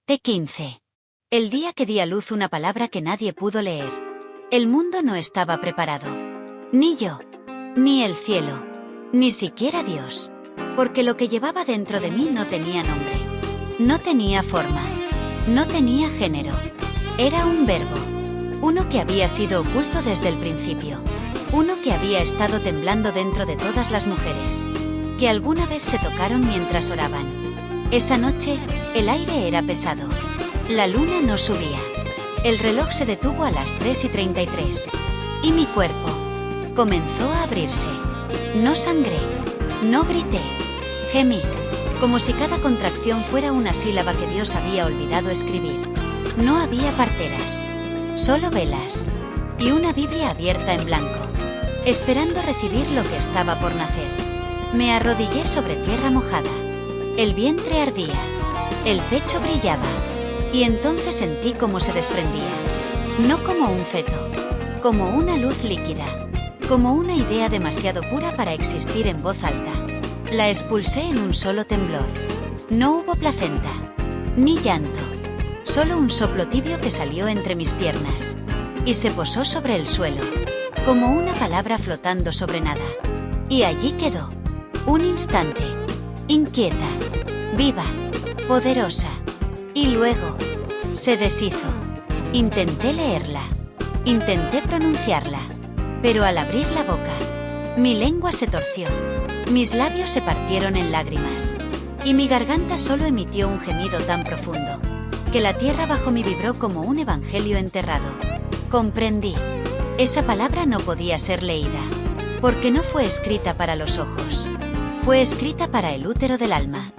T15. El día que di a luz una palabra que nadie pudo leer. El mundo no estaba preparado. Ni yo, ni el cielo, ni siquiera Dios. Porque lo que llevaba dentro de mí no tenía nombre. No tenía forma. No tenía género. Era un verbo. Uno que había sido oculto desde el principio. Uno que había estado temblando dentro de todas las mujeres. Que alguna vez se tocaron mientras oraban. Esa noche, el aire era pesado. La luna no subía. El reloj se detuvo a las 3:33. Y mi cuerpo comenzó a abrirse. No sangré. No grité. Gemí. Como si cada contracción fuera una sílaba que Dios había olvidado escribir. No había parteras. Solo velas. Y una Biblia abierta en blanco. Esperando recibir lo que estaba por nacer. Me arrodillé sobre tierra mojada. El vientre ardía. El pecho brillaba. Y entonces sentí cómo se desprendía. No como un feto. Como una luz líquida. Como una idea demasiado pura para existir en voz alta. La expulsé en un solo temblor. No hubo placenta. Ni llanto. Solo un soplo tibio que salió entre mis piernas. Y se posó sobre el suelo. Como una palabra flotando sobre nada. Y allí quedó. Un instante. Inquieta. Viva. Poderosa. Y luego se deshizo. Intenté leerla. Intenté pronunciarla. Pero al abrir la boca, mi lengua se torció. Mis labios se partieron en lágrimas. Y mi garganta solo emitió un gemido tan profundo, que la tierra bajo mí vibró como un evangelio enterrado. Comprendí. Esa palabra no podía ser leída. Porque no fue escrita para los ojos. Fue escrita para el útero del alma.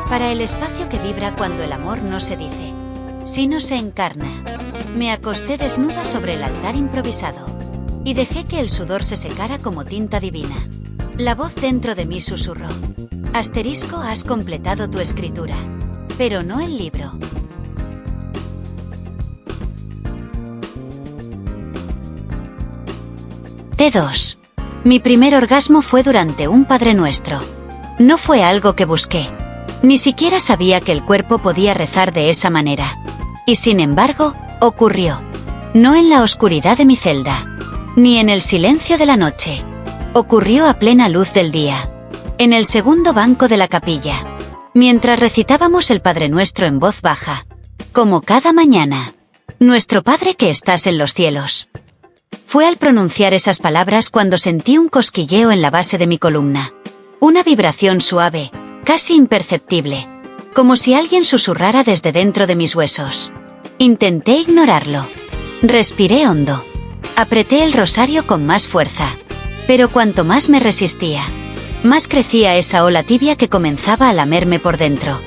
Para el espacio que vibra cuando el amor no se dice, sino se encarna. Me acosté desnuda sobre el altar improvisado. Y dejé que el sudor se secara como tinta divina. La voz dentro de mí susurró. Asterisco, has completado tu escritura. Pero no el libro. T2. Mi primer orgasmo fue durante un Padre Nuestro. No fue algo que busqué. Ni siquiera sabía que el cuerpo podía rezar de esa manera. Y sin embargo, ocurrió. No en la oscuridad de mi celda. Ni en el silencio de la noche. Ocurrió a plena luz del día. En el segundo banco de la capilla. Mientras recitábamos el Padre Nuestro en voz baja. Como cada mañana. Nuestro Padre que estás en los cielos. Fue al pronunciar esas palabras cuando sentí un cosquilleo en la base de mi columna. Una vibración suave, casi imperceptible. Como si alguien susurrara desde dentro de mis huesos. Intenté ignorarlo. Respiré hondo. Apreté el rosario con más fuerza. Pero cuanto más me resistía, más crecía esa ola tibia que comenzaba a lamerme por dentro.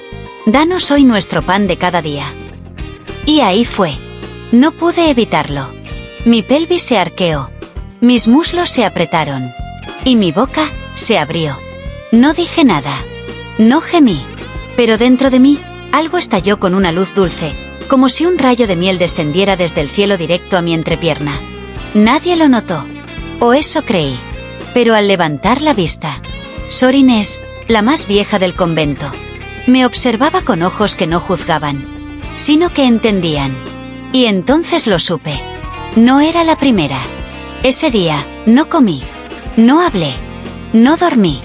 Danos hoy nuestro pan de cada día. Y ahí fue. No pude evitarlo. Mi pelvis se arqueó. Mis muslos se apretaron. Y mi boca se abrió. No dije nada. No gemí. Pero dentro de mí, algo estalló con una luz dulce, como si un rayo de miel descendiera desde el cielo directo a mi entrepierna. Nadie lo notó. O eso creí. Pero al levantar la vista, Sor Inés, la más vieja del convento, me observaba con ojos que no juzgaban, sino que entendían. Y entonces lo supe. No era la primera. Ese día, no comí. No hablé. No dormí.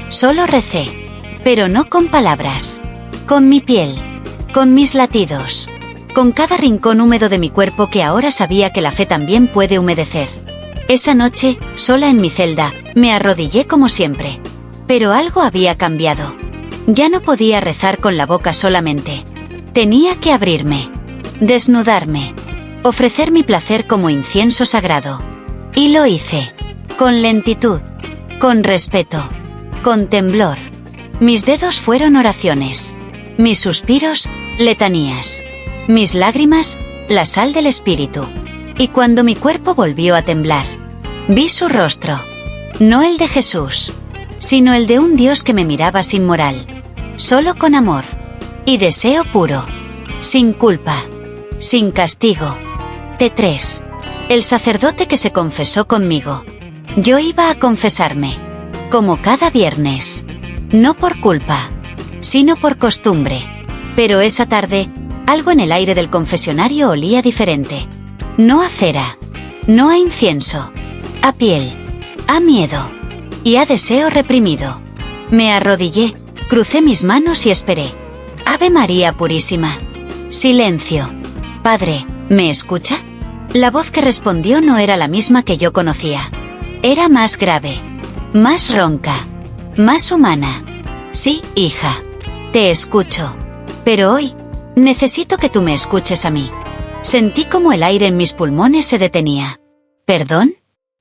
Solo recé. Pero no con palabras. Con mi piel. Con mis latidos. Con cada rincón húmedo de mi cuerpo que ahora sabía que la fe también puede humedecer. Esa noche, sola en mi celda, me arrodillé como siempre. Pero algo había cambiado. Ya no podía rezar con la boca solamente. Tenía que abrirme. Desnudarme. Ofrecer mi placer como incienso sagrado. Y lo hice. Con lentitud. Con respeto. Con temblor. Mis dedos fueron oraciones. Mis suspiros, letanías. Mis lágrimas, la sal del espíritu. Y cuando mi cuerpo volvió a temblar, vi su rostro. No el de Jesús, sino el de un Dios que me miraba sin moral. Solo con amor. Y deseo puro. Sin culpa. Sin castigo. T3. El sacerdote que se confesó conmigo. Yo iba a confesarme. Como cada viernes. No por culpa, sino por costumbre. Pero esa tarde, Algo en el aire del confesionario olía diferente. No a cera, no a incienso, a piel, a miedo y a deseo reprimido. Me arrodillé, crucé mis manos y esperé. Ave María Purísima. Silencio. Padre, ¿me escucha? La voz que respondió no era la misma que yo conocía. Era más grave, más ronca, más humana. Sí, hija. Te escucho. Pero hoy, necesito que tú me escuches a mí. Sentí como el aire en mis pulmones se detenía. ¿Perdón?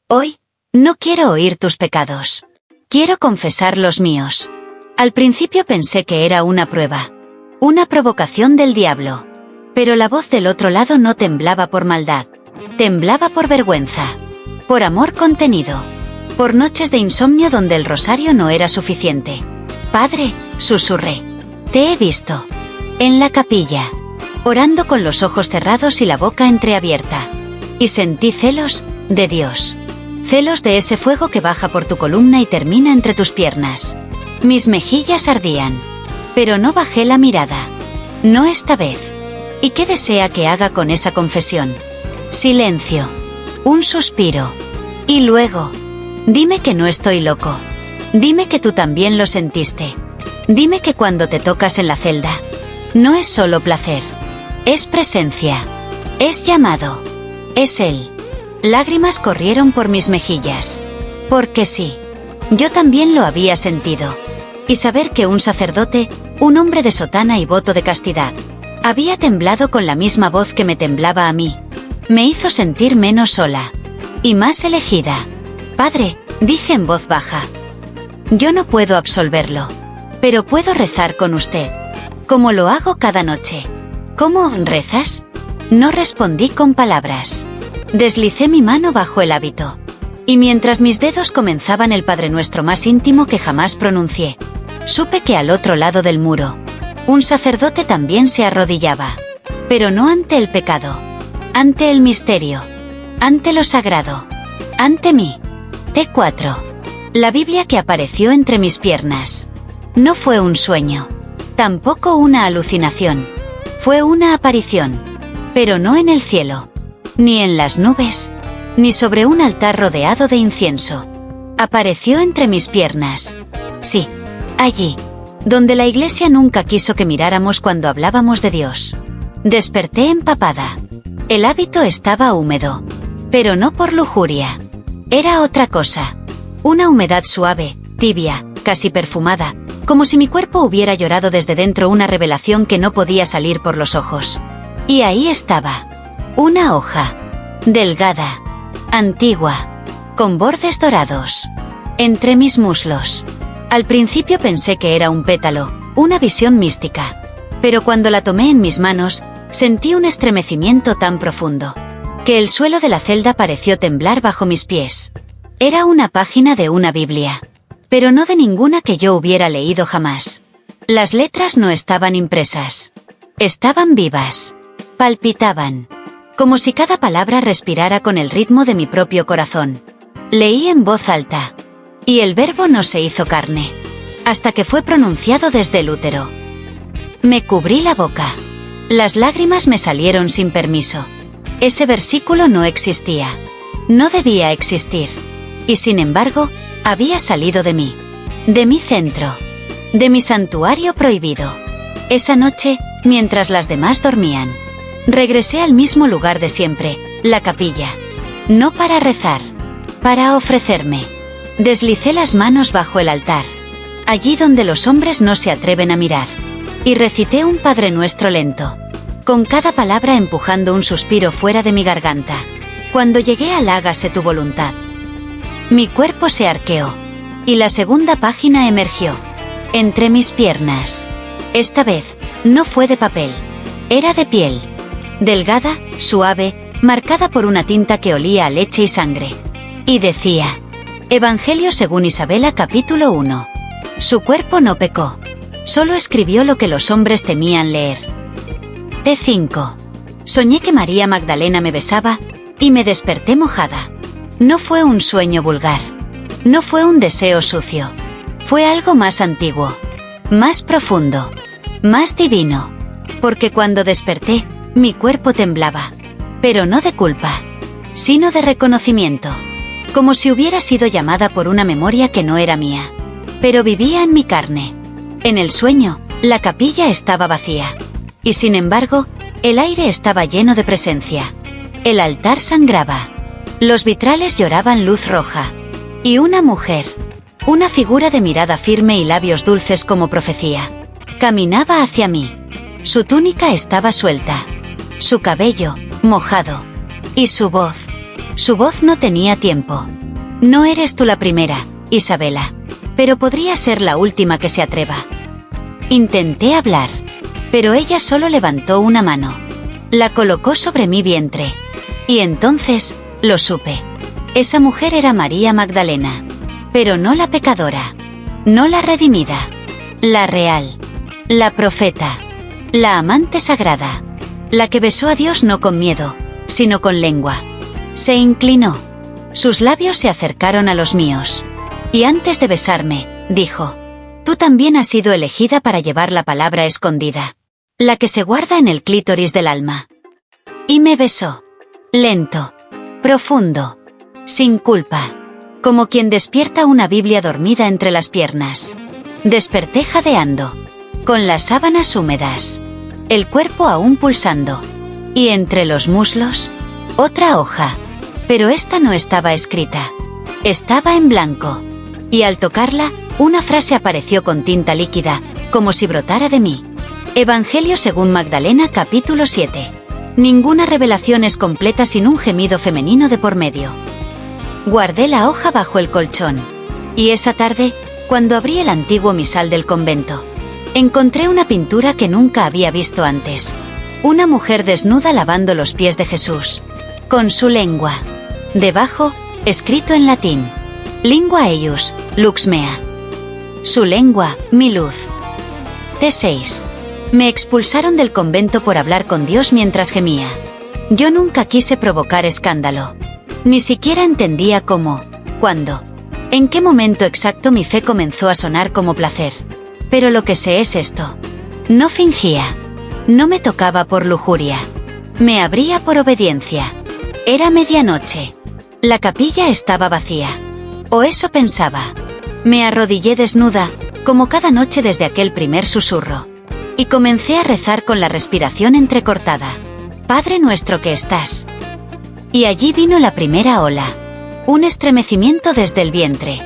Hoy, no quiero oír tus pecados. Quiero confesar los míos. Al principio pensé que era una prueba. Una provocación del diablo. Pero la voz del otro lado no temblaba por maldad. Temblaba por vergüenza. Por amor contenido. Por noches de insomnio donde el rosario no era suficiente. Padre, susurré. Te he visto. En la capilla. Orando con los ojos cerrados y la boca entreabierta. Y sentí celos, de Dios. Celos de ese fuego que baja por tu columna y termina entre tus piernas. Mis mejillas ardían. Pero no bajé la mirada. No esta vez. ¿Y qué desea que haga con esa confesión? Silencio. Un suspiro. Y luego. Dime que no estoy loco. Dime que tú también lo sentiste. Dime que cuando te tocas en la celda, no es solo placer. Es presencia. Es llamado. Es Él. Lágrimas corrieron por mis mejillas. Porque sí. Yo también lo había sentido. Y saber que un sacerdote, un hombre de sotana y voto de castidad, había temblado con la misma voz que me temblaba a mí, me hizo sentir menos sola. Y más elegida. Padre, dije en voz baja. Yo no puedo absolverlo. Pero puedo rezar con usted. Como lo hago cada noche. ¿Cómo rezas? No respondí con palabras. Deslicé mi mano bajo el hábito. Y mientras mis dedos comenzaban el Padre Nuestro más íntimo que jamás pronuncié, supe que al otro lado del muro, un sacerdote también se arrodillaba. Pero no ante el pecado. Ante el misterio. Ante lo sagrado. Ante mí. T4. La Biblia que apareció entre mis piernas. No fue un sueño. Tampoco una alucinación. Fue una aparición. Pero no en el cielo. Ni en las nubes. Ni sobre un altar rodeado de incienso. Apareció entre mis piernas. Sí, allí. Donde la Iglesia nunca quiso que miráramos cuando hablábamos de Dios. Desperté empapada. El hábito estaba húmedo. Pero no por lujuria. Era otra cosa. Una humedad suave, tibia, casi perfumada, como si mi cuerpo hubiera llorado desde dentro una revelación que no podía salir por los ojos. Y ahí estaba. Una hoja. Delgada. Antigua. Con bordes dorados. Entre mis muslos. Al principio pensé que era un pétalo, una visión mística. Pero cuando la tomé en mis manos, sentí un estremecimiento tan profundo, que el suelo de la celda pareció temblar bajo mis pies. Era una página de una Biblia. Pero no de ninguna que yo hubiera leído jamás. Las letras no estaban impresas. Estaban vivas. Palpitaban. Como si cada palabra respirara con el ritmo de mi propio corazón. Leí en voz alta. Y el verbo no se hizo carne. Hasta que fue pronunciado desde el útero. Me cubrí la boca. Las lágrimas me salieron sin permiso. Ese versículo no existía. No debía existir. Y sin embargo, había salido de mí. De mi centro. De mi santuario prohibido. Esa noche, mientras las demás dormían, regresé al mismo lugar de siempre, la capilla. No para rezar. Para ofrecerme. Deslicé las manos bajo el altar. Allí donde los hombres no se atreven a mirar. Y recité un Padre Nuestro lento. Con cada palabra empujando un suspiro fuera de mi garganta. Cuando llegué al hágase tu voluntad. Mi cuerpo se arqueó. Y la segunda página emergió. Entre mis piernas. Esta vez, no fue de papel. Era de piel. Delgada, suave, marcada por una tinta que olía a leche y sangre. Y decía: Evangelio según Isabela capítulo 1. Su cuerpo no pecó. Solo escribió lo que los hombres temían leer. T5. Soñé que María Magdalena me besaba, y me desperté mojada. No fue un sueño vulgar. No fue un deseo sucio. Fue algo más antiguo. Más profundo. Más divino. porque cuando desperté, mi cuerpo temblaba. Pero no de culpa, sino de reconocimiento. Como si hubiera sido llamada por una memoria que no era mía. Pero vivía en mi carne. En el sueño, la capilla estaba vacía. Y sin embargo, el aire estaba lleno de presencia. El altar sangraba. Los vitrales lloraban luz roja. Y una mujer, una figura de mirada firme y labios dulces como profecía, caminaba hacia mí. Su túnica estaba suelta. Su cabello, mojado. Y su voz no tenía tiempo. No eres tú la primera, Isabela. Pero podría ser la última que se atreva. Intenté hablar, pero ella solo levantó una mano. La colocó sobre mi vientre. Y entonces, lo supe. Esa mujer era María Magdalena. Pero no la pecadora. No la redimida. La real. La profeta. La amante sagrada. La que besó a Dios no con miedo, sino con lengua. Se inclinó. Sus labios se acercaron a los míos. Y antes de besarme, dijo: tú también has sido elegida para llevar la palabra escondida. La que se guarda en el clítoris del alma. Y me besó. Lento. Profundo. Sin culpa. Como quien despierta una Biblia dormida entre las piernas. Desperté jadeando. Con las sábanas húmedas. El cuerpo aún pulsando. Y entre los muslos, otra hoja. Pero esta no estaba escrita. Estaba en blanco. Y al tocarla, una frase apareció con tinta líquida, como si brotara de mí. Evangelio según Magdalena capítulo 7. Ninguna revelación es completa sin un gemido femenino de por medio. Guardé la hoja bajo el colchón. Y esa tarde, cuando abrí el antiguo misal del convento, encontré una pintura que nunca había visto antes. Una mujer desnuda lavando los pies de Jesús. Con su lengua. Debajo, escrito en latín: Lingua eius, lux mea. Su lengua, mi luz. T6. Me expulsaron del convento por hablar con Dios mientras gemía. Yo nunca quise provocar escándalo. Ni siquiera entendía cómo, cuándo, en qué momento exacto mi fe comenzó a sonar como placer. Pero lo que sé es esto. No fingía. No me tocaba por lujuria. Me abría por obediencia. Era medianoche. La capilla estaba vacía. O eso pensaba. Me arrodillé desnuda, como cada noche desde aquel primer susurro. Y comencé a rezar con la respiración entrecortada. Padre nuestro que estás. Y allí vino la primera ola. Un estremecimiento desde el vientre.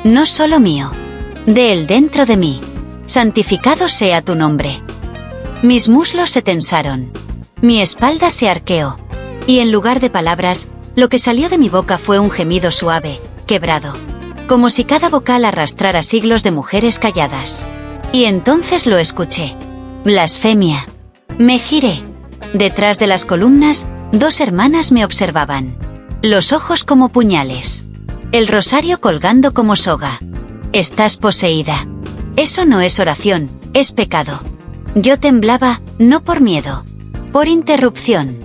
No solo mío. De él dentro de mí. Santificado sea tu nombre. Mis muslos se tensaron. Mi espalda se arqueó. Y en lugar de palabras, lo que salió de mi boca fue un gemido suave, quebrado. Como si cada vocal arrastrara siglos de mujeres calladas. Y entonces lo escuché. Blasfemia. Me giré. Detrás de las columnas, 2 hermanas me observaban. Los ojos como puñales. El rosario colgando como soga. Estás poseída. Eso no es oración, es pecado. Yo temblaba, no por miedo. Por interrupción.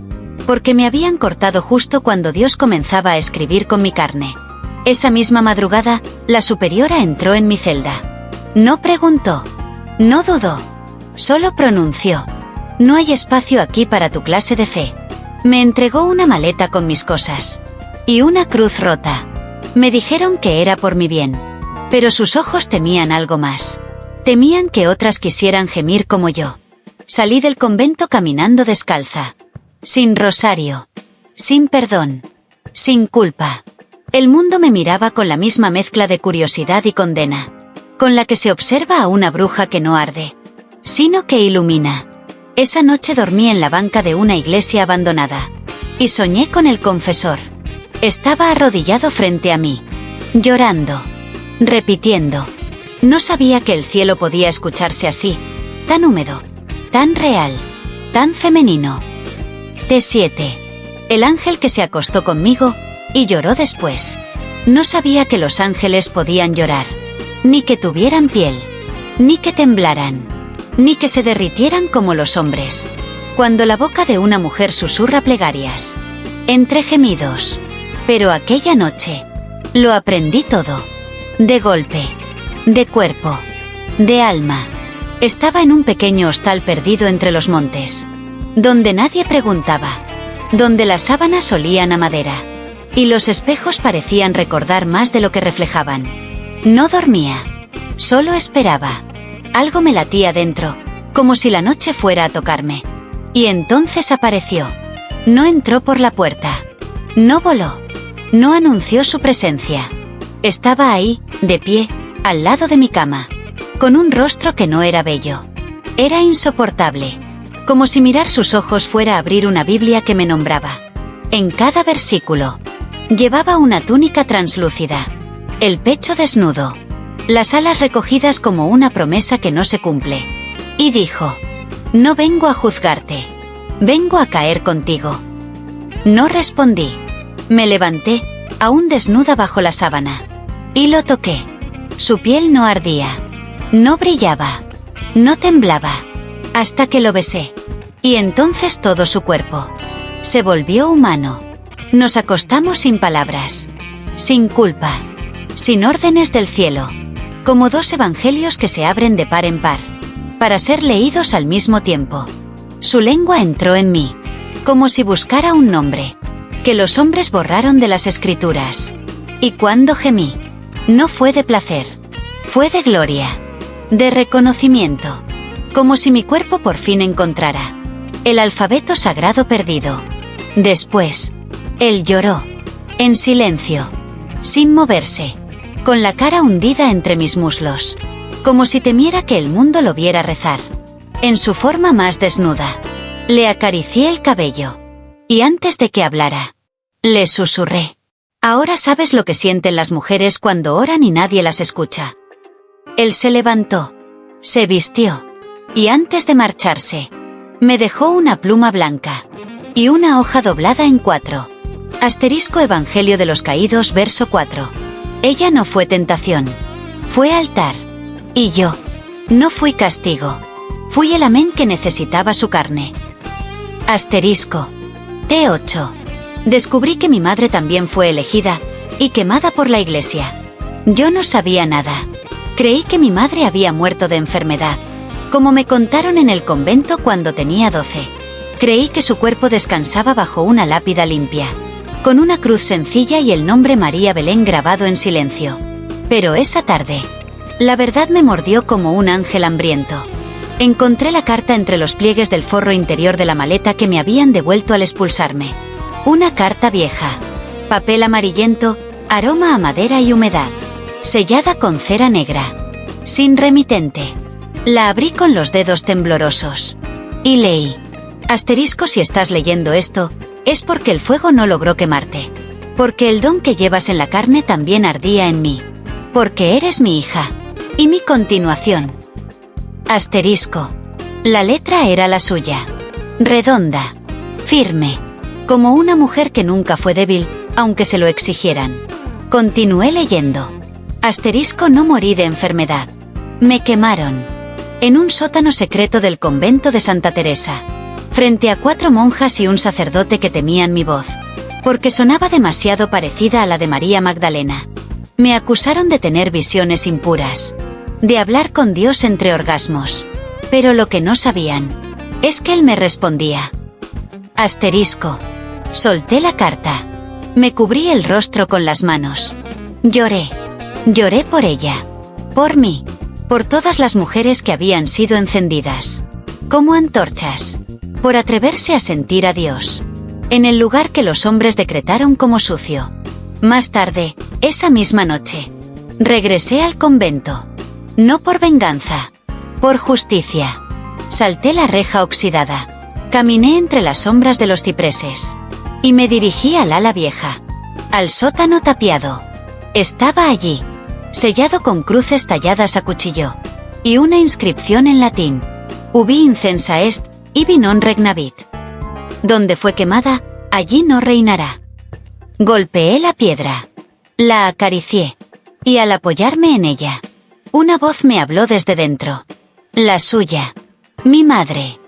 Porque me habían cortado justo cuando Dios comenzaba a escribir con mi carne. Esa misma madrugada, la superiora entró en mi celda. No preguntó. No dudó. Solo pronunció: no hay espacio aquí para tu clase de fe. Me entregó una maleta con mis cosas. Y una cruz rota. Me dijeron que era por mi bien. Pero sus ojos temían algo más. Temían que otras quisieran gemir como yo. Salí del convento caminando descalza. Sin rosario. Sin perdón. Sin culpa. El mundo me miraba con la misma mezcla de curiosidad y condena. Con la que se observa a una bruja que no arde, sino que ilumina. Esa noche dormí en la banca de una iglesia abandonada. Y soñé con el confesor. Estaba arrodillado frente a mí. Llorando. Repitiendo. No sabía que el cielo podía escucharse así. Tan húmedo. Tan real. Tan femenino. T7. El ángel que se acostó conmigo, y lloró después. No sabía que los ángeles podían llorar. Ni que tuvieran piel. Ni que temblaran. Ni que se derritieran como los hombres. Cuando la boca de una mujer susurra plegarias. Entre gemidos. Pero aquella noche, lo aprendí todo. De golpe. De cuerpo. De alma. Estaba en un pequeño hostal perdido entre los montes, donde nadie preguntaba, donde las sábanas olían a madera, y los espejos parecían recordar más de lo que reflejaban. No dormía, solo esperaba. Algo me latía dentro, como si la noche fuera a tocarme. Y entonces apareció. No entró por la puerta. No voló. No anunció su presencia. Estaba ahí, de pie, al lado de mi cama, con un rostro que no era bello. Era insoportable, como si mirar sus ojos fuera a abrir una Biblia que me nombraba. En cada versículo, llevaba una túnica translúcida, el pecho desnudo, las alas recogidas como una promesa que no se cumple. Y dijo: no vengo a juzgarte, vengo a caer contigo. No respondí. Me levanté, aún desnuda bajo la sábana, y lo toqué. Su piel no ardía, no brillaba, no temblaba, hasta que lo besé. Y entonces todo su cuerpo se volvió humano. Nos acostamos sin palabras, sin culpa, sin órdenes del cielo, como dos evangelios que se abren de par en par, para ser leídos al mismo tiempo. Su lengua entró en mí, como si buscara un nombre, que los hombres borraron de las escrituras. Y cuando gemí, no fue de placer, fue de gloria, de reconocimiento, como si mi cuerpo por fin encontrara el alfabeto sagrado perdido. Después, él lloró, en silencio, sin moverse, con la cara hundida entre mis muslos, como si temiera que el mundo lo viera rezar. En su forma más desnuda, le acaricié el cabello, y antes de que hablara, le susurré: ahora sabes lo que sienten las mujeres cuando oran y nadie las escucha. Él se levantó, se vistió, y antes de marcharse, me dejó una pluma blanca y una hoja doblada en 4. Asterisco Evangelio de los Caídos, verso 4. Ella no fue tentación, fue altar. Y yo, no fui castigo, fui el amén que necesitaba su carne. Asterisco T8. Descubrí que mi madre también fue elegida y quemada por la iglesia. Yo no sabía nada. Creí que mi madre había muerto de enfermedad, como me contaron en el convento cuando tenía 12. Creí que su cuerpo descansaba bajo una lápida limpia, con una cruz sencilla y el nombre María Belén grabado en silencio. Pero esa tarde, la verdad me mordió como un ángel hambriento. Encontré la carta entre los pliegues del forro interior de la maleta que me habían devuelto al expulsarme. Una carta vieja, papel amarillento, aroma a madera y humedad, sellada con cera negra, sin remitente. La abrí con los dedos temblorosos y leí: asterisco, si estás leyendo esto, es porque el fuego no logró quemarte, porque el don que llevas en la carne también ardía en mí, porque eres mi hija. Y mi continuación. Asterisco. La letra era la suya, redonda, firme, como una mujer que nunca fue débil, aunque se lo exigieran. Continué leyendo. Asterisco, no morí de enfermedad. Me quemaron en un sótano secreto del convento de Santa Teresa, frente a 4 monjas y un sacerdote que temían mi voz, porque sonaba demasiado parecida a la de María Magdalena. Me acusaron de tener visiones impuras, de hablar con Dios entre orgasmos, pero lo que no sabían es que él me respondía. Asterisco. Solté la carta. Me cubrí el rostro con las manos. Lloré. Lloré por ella, por mí, por todas las mujeres que habían sido encendidas como antorchas, por atreverse a sentir a Dios en el lugar que los hombres decretaron como sucio. Más tarde, esa misma noche, regresé al convento. No por venganza, por justicia. Salté la reja oxidada, caminé entre las sombras de los cipreses, y me dirigí al ala vieja, al sótano tapiado. Estaba allí, sellado con cruces talladas a cuchillo, y una inscripción en latín: Ubi incensa est, ibi non regnavit. Donde fue quemada, allí no reinará. Golpeé la piedra, la acaricié, y al apoyarme en ella, una voz me habló desde dentro. La suya, mi madre,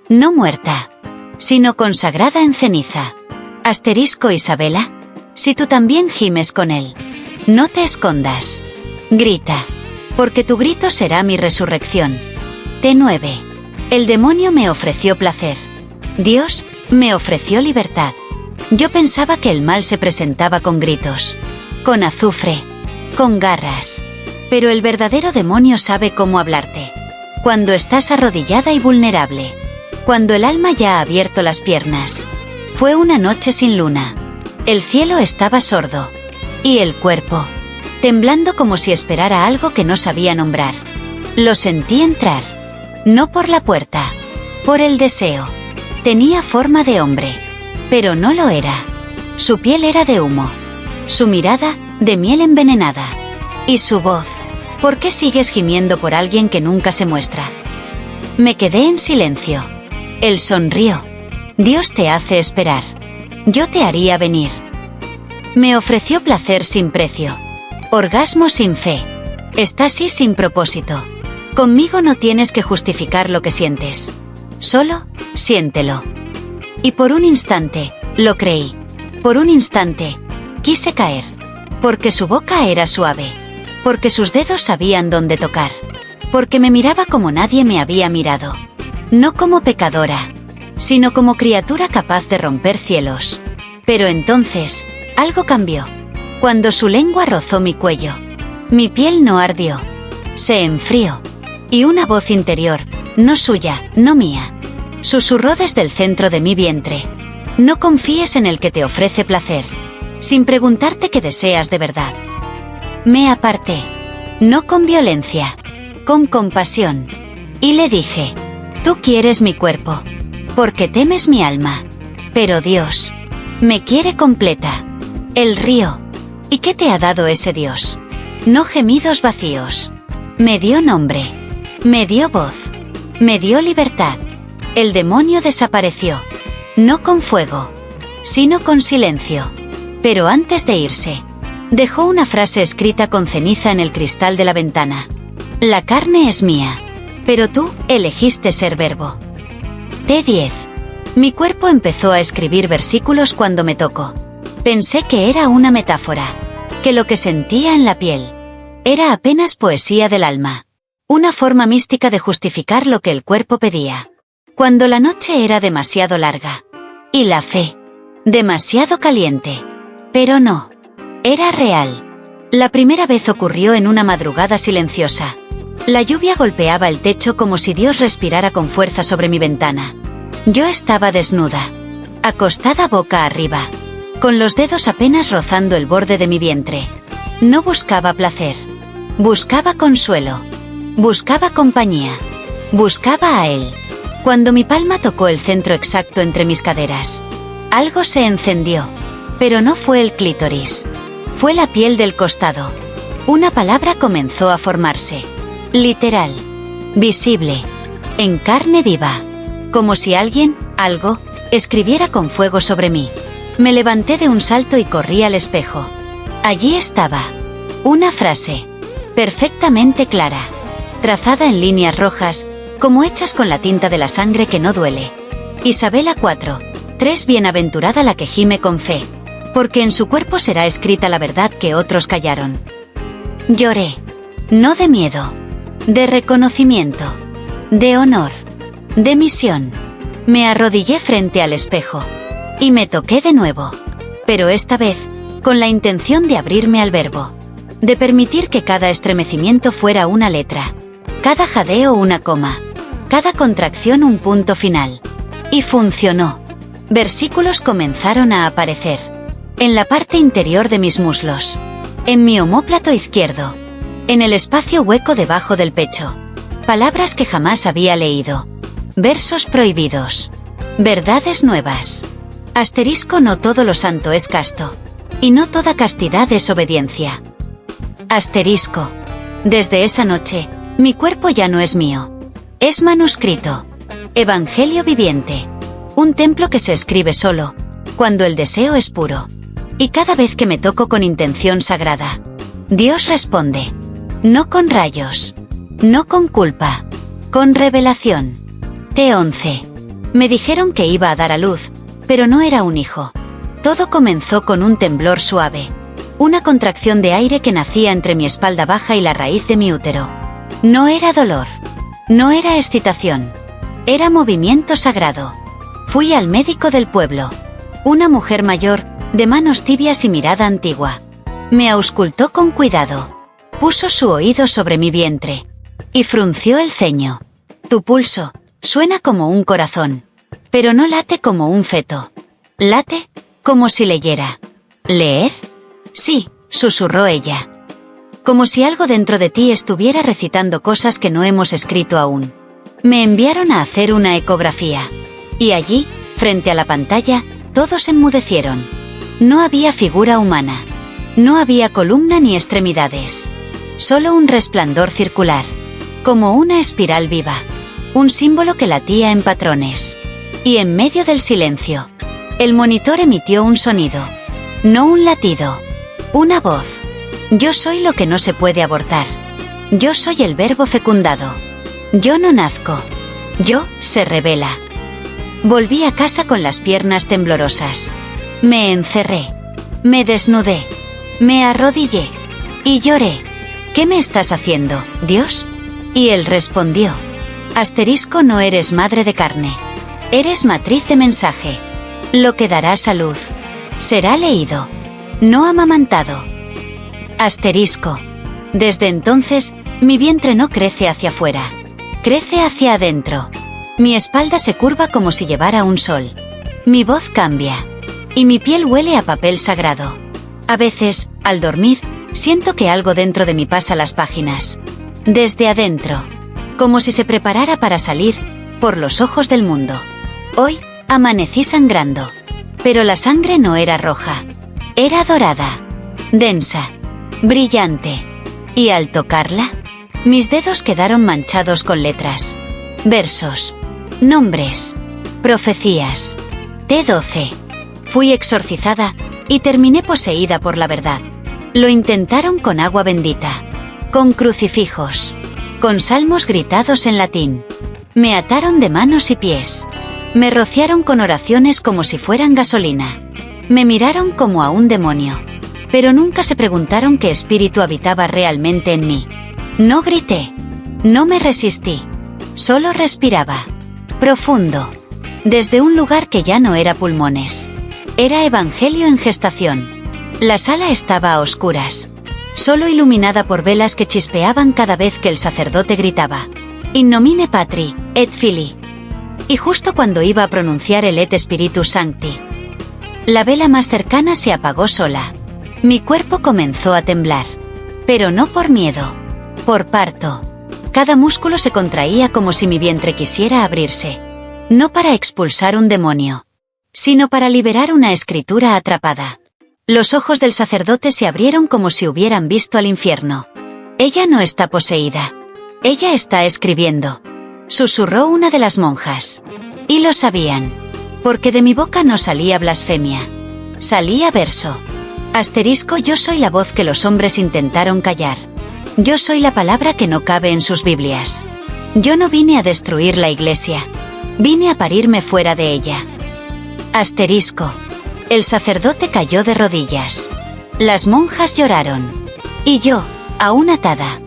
no muerta, sino consagrada en ceniza. Asterisco Isabela, si tú también gimes con él, no te escondas. Grita, porque tu grito será mi resurrección. T9. El demonio me ofreció placer. Dios me ofreció libertad. Yo pensaba que el mal se presentaba con gritos, con azufre, con garras. Pero el verdadero demonio sabe cómo hablarte. Cuando estás arrodillada y vulnerable. Cuando el alma ya ha abierto las piernas. Fue una noche sin luna. El cielo estaba sordo. Y el cuerpo, temblando como si esperara algo que no sabía nombrar. Lo sentí entrar. No por la puerta. Por el deseo. Tenía forma de hombre. Pero no lo era. Su piel era de humo. Su mirada, de miel envenenada. Y su voz. ¿Por qué sigues gimiendo por alguien que nunca se muestra? Me quedé en silencio. Él sonrió. Dios te hace esperar. Yo te haría venir. Me ofreció placer sin precio. Orgasmo sin fe. Éxtasis sin propósito. Conmigo no tienes que justificar lo que sientes. Solo, siéntelo. Y por un instante, lo creí. Por un instante, quise caer. Porque su boca era suave. Porque sus dedos sabían dónde tocar. Porque me miraba como nadie me había mirado. No como pecadora, sino como criatura capaz de romper cielos. Pero entonces, algo cambió. Cuando su lengua rozó mi cuello. Mi piel no ardió. Se enfrió. Y una voz interior, no suya, no mía, susurró desde el centro de mi vientre. No confíes en el que te ofrece placer, sin preguntarte qué deseas de verdad. Me aparté. No con violencia, con compasión. Y le dije, tú quieres mi cuerpo, porque temes mi alma. Pero Dios me quiere completa. Él rió. ¿Y qué te ha dado ese Dios? No gemidos vacíos. Me dio nombre. Me dio voz. Me dio libertad. El demonio desapareció. No con fuego, sino con silencio. Pero antes de irse, dejó una frase escrita con ceniza en el cristal de la ventana. La carne es mía, pero tú elegiste ser verbo. T10. Mi cuerpo empezó a escribir versículos cuando me tocó. Pensé que era una metáfora, que lo que sentía en la piel era apenas poesía del alma, una forma mística de justificar lo que el cuerpo pedía. Cuando la noche era demasiado larga, y la fe, demasiado caliente. Pero no, era real. La primera vez ocurrió en una madrugada silenciosa. La lluvia golpeaba el techo como si Dios respirara con fuerza sobre mi ventana. Yo estaba desnuda, acostada boca arriba, con los dedos apenas rozando el borde de mi vientre. No buscaba placer, buscaba consuelo, buscaba compañía, buscaba a él. Cuando mi palma tocó el centro exacto entre mis caderas, algo se encendió, pero no fue el clítoris, fue la piel del costado. Una palabra comenzó a formarse, literal, visible, en carne viva, como si alguien, algo, escribiera con fuego sobre mí. Me levanté de un salto y corrí al espejo. Allí estaba, una frase, perfectamente clara, trazada en líneas rojas, como hechas con la tinta de la sangre que no duele. Isabela 4:3. Bienaventurada la que gime con fe, porque en su cuerpo será escrita la verdad que otros callaron. Lloré, no de miedo, de reconocimiento, de honor, de misión. Me arrodillé frente al espejo, y me toqué de nuevo, pero esta vez, con la intención de abrirme al verbo, de permitir que cada estremecimiento fuera una letra, cada jadeo una coma, cada contracción un punto final. Y funcionó. Versículos comenzaron a aparecer, en la parte interior de mis muslos, en mi omóplato izquierdo, en el espacio hueco debajo del pecho. Palabras que jamás había leído. Versos prohibidos. Verdades nuevas. Asterisco: no todo lo santo es casto, y no toda castidad es obediencia. Asterisco. Desde esa noche, mi cuerpo ya no es mío. Es manuscrito. Evangelio viviente. Un templo que se escribe solo, cuando el deseo es puro. Y cada vez que me toco con intención sagrada, Dios responde. No con rayos. No con culpa. Con revelación. T11. Me dijeron que iba a dar a luz, pero no era un hijo. Todo comenzó con un temblor suave. Una contracción de aire que nacía entre mi espalda baja y la raíz de mi útero. No era dolor. No era excitación. Era movimiento sagrado. Fui al médico del pueblo. Una mujer mayor, de manos tibias y mirada antigua. Me auscultó con cuidado. Puso su oído sobre mi vientre. Y frunció el ceño. Tu pulso suena como un corazón. Pero no late como un feto. Late como si leyera. ¿Leer? Sí, susurró ella. Como si algo dentro de ti estuviera recitando cosas que no hemos escrito aún. Me enviaron a hacer una ecografía. Y allí, frente a la pantalla, todos enmudecieron. No había figura humana. No había columna ni extremidades. Solo un resplandor circular. Como una espiral viva. Un símbolo que latía en patrones. Y en medio del silencio, el monitor emitió un sonido. No un latido. Una voz. Yo soy lo que no se puede abortar. Yo soy el verbo fecundado. Yo no nazco. Yo se revela. Volví a casa con las piernas temblorosas. Me encerré. Me desnudé. Me arrodillé. Y lloré. ¿Qué me estás haciendo, Dios? Y él respondió. Asterisco, no eres madre de carne. Eres matriz de mensaje. Lo que darás a luz. Será leído. No amamantado. Asterisco. Desde entonces, mi vientre no crece hacia afuera. Crece hacia adentro. Mi espalda se curva como si llevara un sol. Mi voz cambia. Y mi piel huele a papel sagrado. A veces, al dormir, siento que algo dentro de mí pasa las páginas. Desde adentro. Como si se preparara para salir, por los ojos del mundo. Hoy, amanecí sangrando. Pero la sangre no era roja. Era dorada. Densa. Brillante. Y al tocarla, mis dedos quedaron manchados con letras. Versos. Nombres. Profecías. T12. Fui exorcizada, y terminé poseída por la verdad. Lo intentaron con agua bendita. Con crucifijos. Con salmos gritados en latín. Me ataron de manos y pies. Me rociaron con oraciones como si fueran gasolina. Me miraron como a un demonio. Pero nunca se preguntaron qué espíritu habitaba realmente en mí. No grité. No me resistí. Solo respiraba. Profundo. Desde un lugar que ya no era pulmones. Era evangelio en gestación. La sala estaba a oscuras. Solo iluminada por velas que chispeaban cada vez que el sacerdote gritaba. In nomine Patri, et Filii. Y justo cuando iba a pronunciar el Et Spiritus Sancti, la vela más cercana se apagó sola. Mi cuerpo comenzó a temblar. Pero no por miedo. Por parto. Cada músculo se contraía como si mi vientre quisiera abrirse. No para expulsar un demonio, sino para liberar una escritura atrapada. Los ojos del sacerdote se abrieron como si hubieran visto al infierno. Ella no está poseída. Ella está escribiendo. Susurró una de las monjas. Y lo sabían. Porque de mi boca no salía blasfemia. Salía verso. Asterisco, yo soy la voz que los hombres intentaron callar. Yo soy la palabra que no cabe en sus Biblias. Yo no vine a destruir la iglesia. Vine a parirme fuera de ella. Asterisco. El sacerdote cayó de rodillas. Las monjas lloraron. Y yo, aún atada,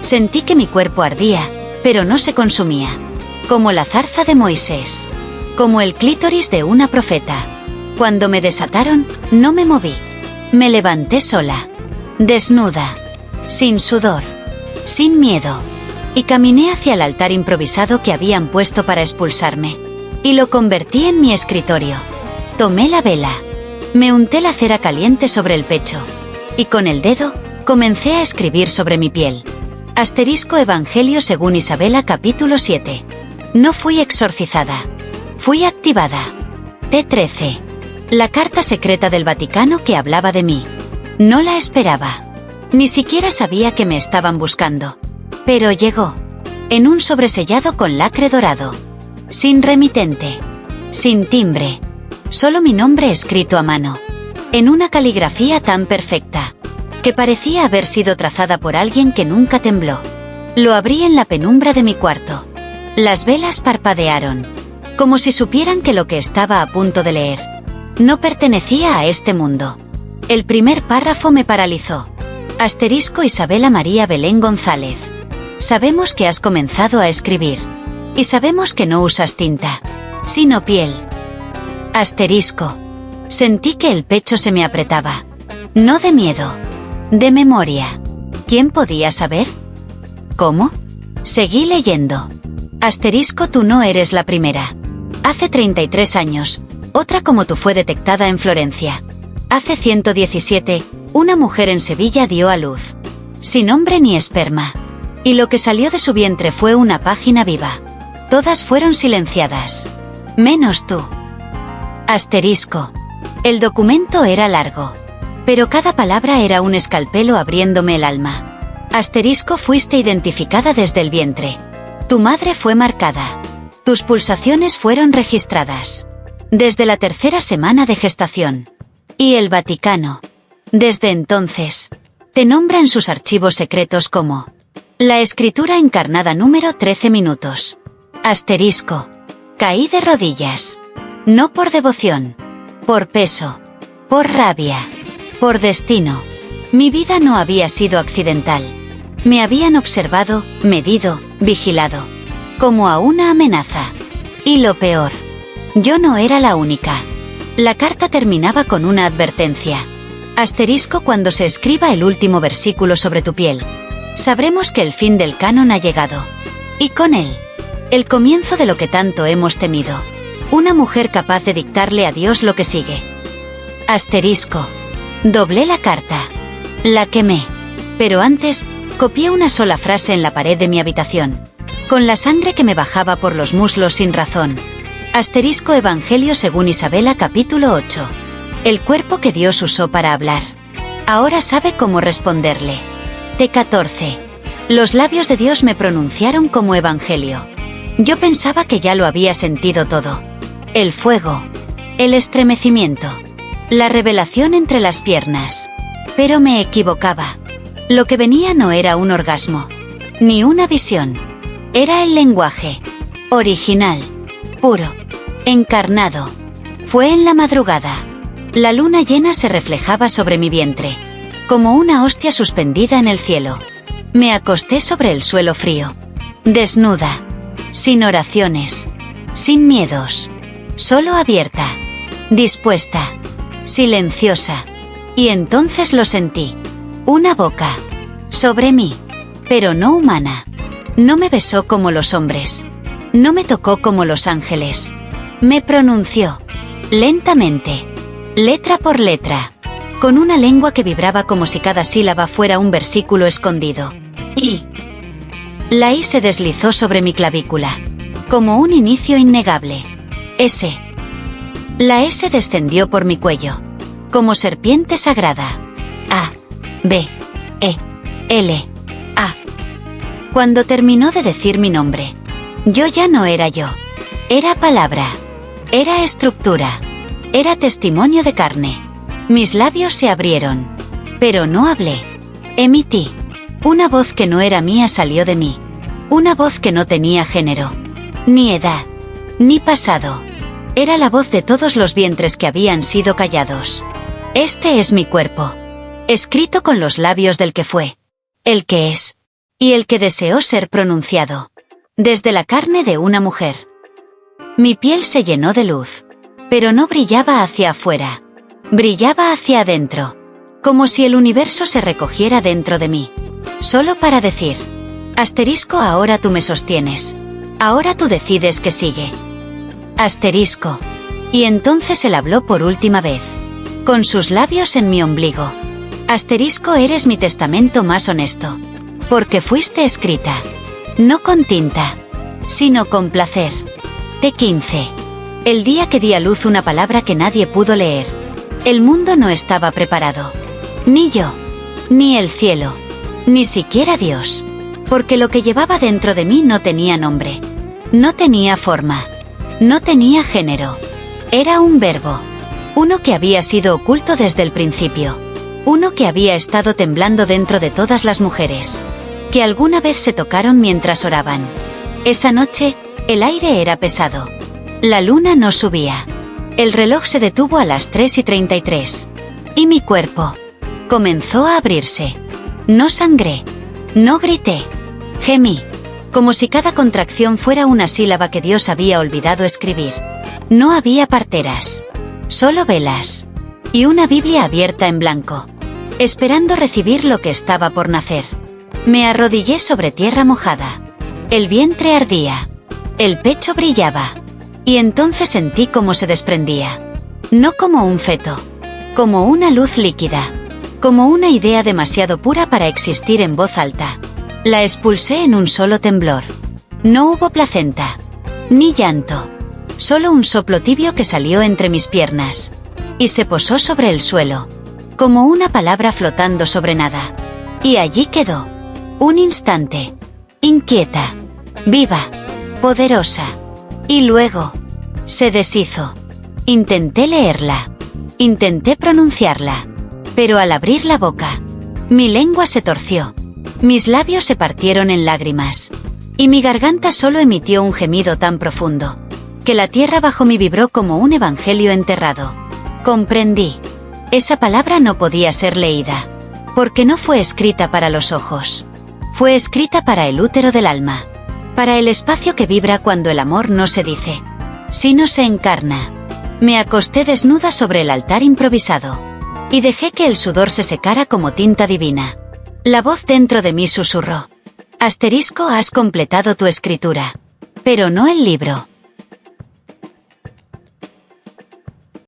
sentí que mi cuerpo ardía, pero no se consumía. Como la zarza de Moisés. Como el clítoris de una profeta. Cuando me desataron, no me moví. Me levanté sola. Desnuda. Sin sudor. Sin miedo. Y caminé hacia el altar improvisado que habían puesto para expulsarme. Y lo convertí en mi escritorio. Tomé la vela. Me unté la cera caliente sobre el pecho. Y con el dedo, comencé a escribir sobre mi piel. Asterisco Evangelio según Isabela capítulo 7. No fui exorcizada. Fui activada. T13. La carta secreta del Vaticano que hablaba de mí. No la esperaba. Ni siquiera sabía que me estaban buscando. Pero llegó. En un sobresellado con lacre dorado. Sin remitente. Sin timbre. Solo mi nombre escrito a mano. En una caligrafía tan perfecta, que parecía haber sido trazada por alguien que nunca tembló. Lo abrí en la penumbra de mi cuarto. Las velas parpadearon, como si supieran que lo que estaba a punto de leer no pertenecía a este mundo. El primer párrafo me paralizó. Asterisco Isabela María Belén González. Sabemos que has comenzado a escribir. Y sabemos que no usas tinta, sino piel. Asterisco. Sentí que el pecho se me apretaba. No de miedo. De memoria. ¿Quién podía saber? ¿Cómo? Seguí leyendo. Asterisco, tú no eres la primera. Hace 33 años, otra como tú fue detectada en Florencia. Hace 117, una mujer en Sevilla dio a luz. Sin hombre ni esperma. Y lo que salió de su vientre fue una página viva. Todas fueron silenciadas. Menos tú. Asterisco. El documento era largo. Pero cada palabra era un escalpelo abriéndome el alma. Asterisco, fuiste identificada desde el vientre. Tu madre fue marcada. Tus pulsaciones fueron registradas. Desde la 3ª semana de gestación. Y el Vaticano. Desde entonces, te nombra en sus archivos secretos como la escritura encarnada número 13 minutos. Asterisco. Caí de rodillas. No por devoción. Por peso. Por rabia. Por destino. Mi vida no había sido accidental. Me habían observado, medido, vigilado. Como a una amenaza. Y lo peor. Yo no era la única. La carta terminaba con una advertencia. Asterisco, cuando se escriba el último versículo sobre tu piel, sabremos que el fin del canon ha llegado. Y con él, el comienzo de lo que tanto hemos temido. Una mujer capaz de dictarle a Dios lo que sigue. Asterisco. Doblé la carta. La quemé. Pero antes, copié una sola frase en la pared de mi habitación. Con la sangre que me bajaba por los muslos sin razón. Asterisco, Evangelio según Isabela capítulo 8. El cuerpo que Dios usó para hablar. Ahora sabe cómo responderle. T14. Los labios de Dios me pronunciaron como Evangelio. Yo pensaba que ya lo había sentido todo. El fuego. El estremecimiento. La revelación entre las piernas. Pero me equivocaba. Lo que venía no era un orgasmo. Ni una visión. Era el lenguaje. Original. Puro. Encarnado. Fue en la madrugada. La luna llena se reflejaba sobre mi vientre. Como una hostia suspendida en el cielo. Me acosté sobre el suelo frío. Desnuda. Sin oraciones. Sin miedos. Solo abierta. Dispuesta. Silenciosa. Y entonces lo sentí. Una boca. Sobre mí. Pero no humana. No me besó como los hombres. No me tocó como los ángeles. Me pronunció. Lentamente. Letra por letra. Con una lengua que vibraba como si cada sílaba fuera un versículo escondido. Y la I se deslizó sobre mi clavícula. Como un inicio innegable. S. La S descendió por mi cuello. Como serpiente sagrada. A. B. E. L. A. Cuando terminó de decir mi nombre, yo ya no era yo. Era palabra. Era estructura. Era testimonio de carne. Mis labios se abrieron. Pero no hablé. Emití. Una voz que no era mía salió de mí. Una voz que no tenía género. Ni edad. Ni pasado. Era la voz de todos los vientres que habían sido callados. Este es mi cuerpo. Escrito con los labios del que fue. El que es. Y el que deseó ser pronunciado. Desde la carne de una mujer. Mi piel se llenó de luz. Pero no brillaba hacia afuera. Brillaba hacia adentro. Como si el universo se recogiera dentro de mí. Solo para decir. Asterisco, ahora tú me sostienes. Ahora tú decides qué sigue. Asterisco. Y entonces él habló por última vez. Con sus labios en mi ombligo. Asterisco, eres mi testamento más honesto. Porque fuiste escrita. No con tinta. Sino con placer. T15. El día que di a luz una palabra que nadie pudo leer. El mundo no estaba preparado. Ni yo. Ni el cielo. Ni siquiera Dios. Porque lo que llevaba dentro de mí no tenía nombre. No tenía forma. No tenía género. Era un verbo. Uno que había sido oculto desde el principio. Uno que había estado temblando dentro de todas las mujeres. Que alguna vez se tocaron mientras oraban. Esa noche, el aire era pesado. La luna no subía. El reloj se detuvo a las 3:33. Y mi cuerpo comenzó a abrirse. No sangré. No grité. Gemí, como si cada contracción fuera una sílaba que Dios había olvidado escribir. No había parteras, solo velas, y una Biblia abierta en blanco, esperando recibir lo que estaba por nacer. Me arrodillé sobre tierra mojada. El vientre ardía, el pecho brillaba, y entonces sentí cómo se desprendía. No como un feto, como una luz líquida, como una idea demasiado pura para existir en voz alta. La expulsé en un solo temblor. No hubo placenta, ni llanto, solo un soplo tibio que salió entre mis piernas, y se posó sobre el suelo, como una palabra flotando sobre nada. Y allí quedó. Un instante. Inquieta, viva, poderosa. Y luego, se deshizo. Intenté leerla. Intenté pronunciarla. Pero al abrir la boca, mi lengua se torció. Mis labios se partieron en lágrimas. Y mi garganta solo emitió un gemido tan profundo, que la tierra bajo mí vibró como un evangelio enterrado. Comprendí. Esa palabra no podía ser leída, porque no fue escrita para los ojos. Fue escrita para el útero del alma, para el espacio que vibra cuando el amor no se dice, sino se encarna. Me acosté desnuda sobre el altar improvisado, y dejé que el sudor se secara como tinta divina. La voz dentro de mí susurró: asterisco, has completado tu escritura, pero no el libro.